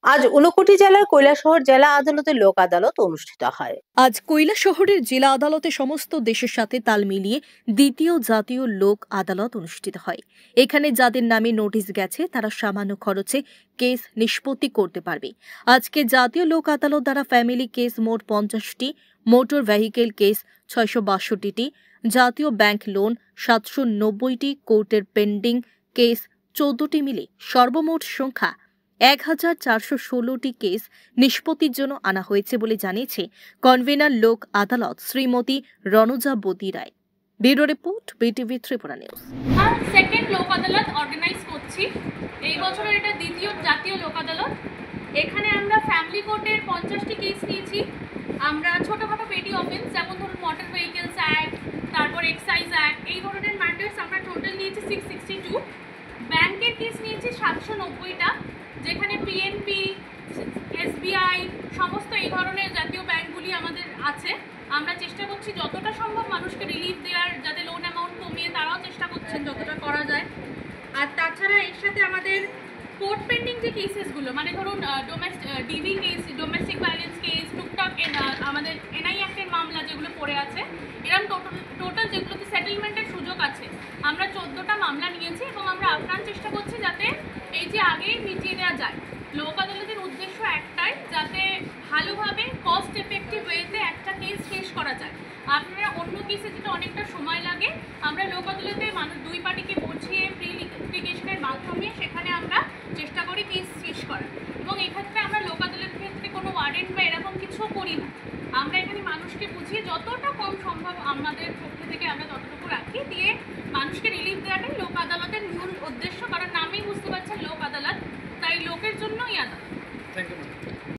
আজ ঊনকোটি জেলার কৈলাসহর জেলা আদালতে লোক আদালত অনুষ্ঠিত হয়। আজ কৈলাসহরের জেলা আদালতে সমস্ত দেশের সাথে তাল মিলিয়ে দ্বিতীয় জাতীয় লোক আদালত অনুষ্ঠিত হয়। এখানে যাদের নামে নোটিশ গেছে তারা সামান্য খরচে কেস নিষ্পত্তি করতে পারবে। আজকে জাতীয় লোক আদালত দ্বারা ফ্যামিলি কেস মোট 50টি, মোটর ভেহিকেল কেস 662টি, জাতীয় ব্যাংক লোন 790টি, কোর্টের পেন্ডিং কেস 14টি মিলে সর্বমোট সংখ্যা 1416টি কেস নিষ্পত্তির জন্য আনা হয়েছে বলে জানিয়েছে convener Lok Adalat Shrimati Ranjabati Ray. Bureau report, BTV Tripura news. Second Lok Adalat organise করছি। এই বছরের এটা দ্বিতীয় জাতীয় লোক আদালত। এখানে আমরা ফ্যামিলি কোর্টের 50টি কেস নিয়েছি। আমরা ছোটোখাটো পেটি অফেন্স যেমন ধরুন মোটর ভেহিকেলস অ্যাক্ট, তারপর এক্সাইজ অ্যাক্ট, এই ধরনের ম্যাটার্স আমরা টোটাল নিয়েছি 662। ব্যাংকের কেস নিয়েছি 790টা, যেখানে পিএনপি, এসবিআই সমস্ত এই ধরনের জাতীয় ব্যাংকগুলি আমাদের আছে। আমরা চেষ্টা করছি যতটা সম্ভব মানুষকে রিলিফ দেওয়ার, যাতে লোন অ্যামাউন্ট কমিয়ে তারাও চেষ্টা করছেন যতটা করা যায়। আর তাছাড়া এর সাথে আমাদের কোর্ট পেন্ডিং যে কেসেসগুলো, মানে ধরুন DV case, domestic violence case, টুকটাক আমাদের এনআই অ্যাক্টের মামলা যেগুলো পড়ে আছে, এরকম টোটাল যেগুলোতে সেটেলমেন্টের সুযোগ আছে, আমরা 14টা মামলা নিয়েছি এবং আমরা আপ্রাণ চেষ্টা করছি যাতে এই যে আগেই মিটিয়ে দেওয়া যায়। লোক আদালতের উদ্দেশ্য একটাই, যাতে ভালোভাবে কস্ট এফেক্টিভ ওয়েতে একটা কেস শেষ করা যায়। আপনারা অন্য কেসে যেটা অনেকটা সময় লাগে, আমরা লোক আদালতে মানুষ দুই পার্টিকে বুঝিয়ে প্রি লিটিগেশনের মাধ্যমে সেখানে আমরা চেষ্টা করি কেস শেষ করার। এবং এক্ষেত্রে আমরা লোক আদালতের ক্ষেত্রে কোনো ওয়ারেন্ট বা এরকম কিছুও করি না। আমরা এখানে মানুষকে বুঝিয়ে যতটা কম সম্ভব আমাদের পক্ষ থেকে আমরা ততটুকু রাখি, দিয়ে মানুষকে রিলিফ দেওয়াটাই লোক আদালতের মূল উদ্দেশ্য। কারণ নামেই বুঝতে পারছেন লোক আদালত, তাই লোকের জন্যই আদালত। Thank you.